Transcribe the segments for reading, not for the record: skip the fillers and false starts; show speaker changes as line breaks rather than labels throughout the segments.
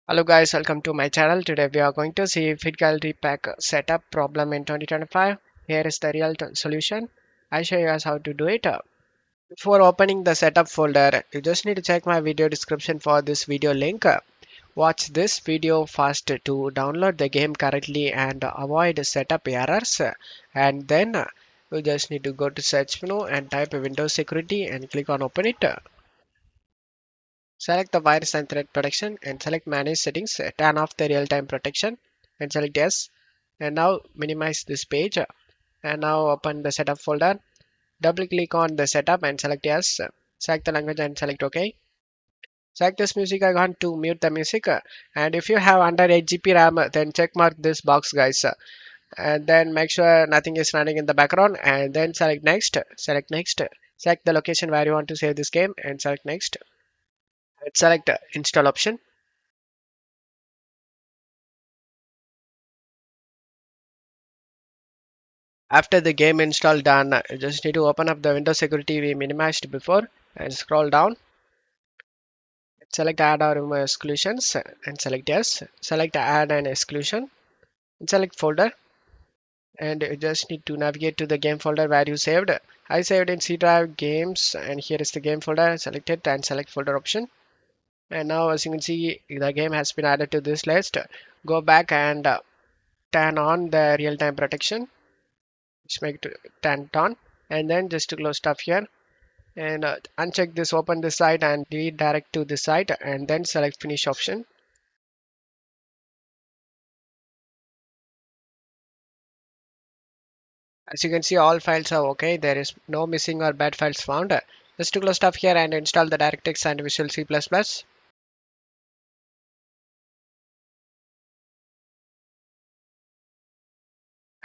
Hello guys, welcome to my channel. Today we are going to see FitGirl repack setup problem in 2025. Here is the real solution. I show you guys how to do it. Before opening the setup folder, you just need to check my video description for this video link. Watch this video first to download the game correctly and avoid setup errors. And then you just need to go to search menu and type Windows Security and click on open it. Select the virus and threat protection and select manage settings. Turn off the real-time protection and select yes. And now minimize this page. And now open the setup folder. Double click on the setup and select yes. Select the language and select OK. Select this music icon to mute the music. And if you have under 8 GB RAM, then check mark this box, guys. And then make sure nothing is running in the background. And then select next. Select next. Select the location where you want to save this game and select next. And select install option. After the game install done, you just need to open up the Windows security we minimized before and scroll down. Select add or remove exclusions and select yes. Select add an exclusion and select folder. And you just need to navigate to the game folder where you saved. I saved in C drive games, and here is the game folder. Select it and select folder option. And now as you can see, the game has been added to this list. Go back and turn on the real-time protection. Just make it turn it on, and then just to close stuff here and uncheck this, open this site and redirect to this site and then select finish option. As you can see, all files are okay. There is no missing or bad files found. Just to close stuff here and install the DirectX and Visual C++.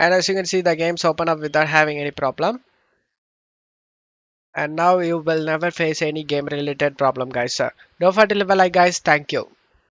And as you can see, the games open up without having any problem. And now you will never face any game related problem, guys. Don't forget to leave a like, guys. Thank you.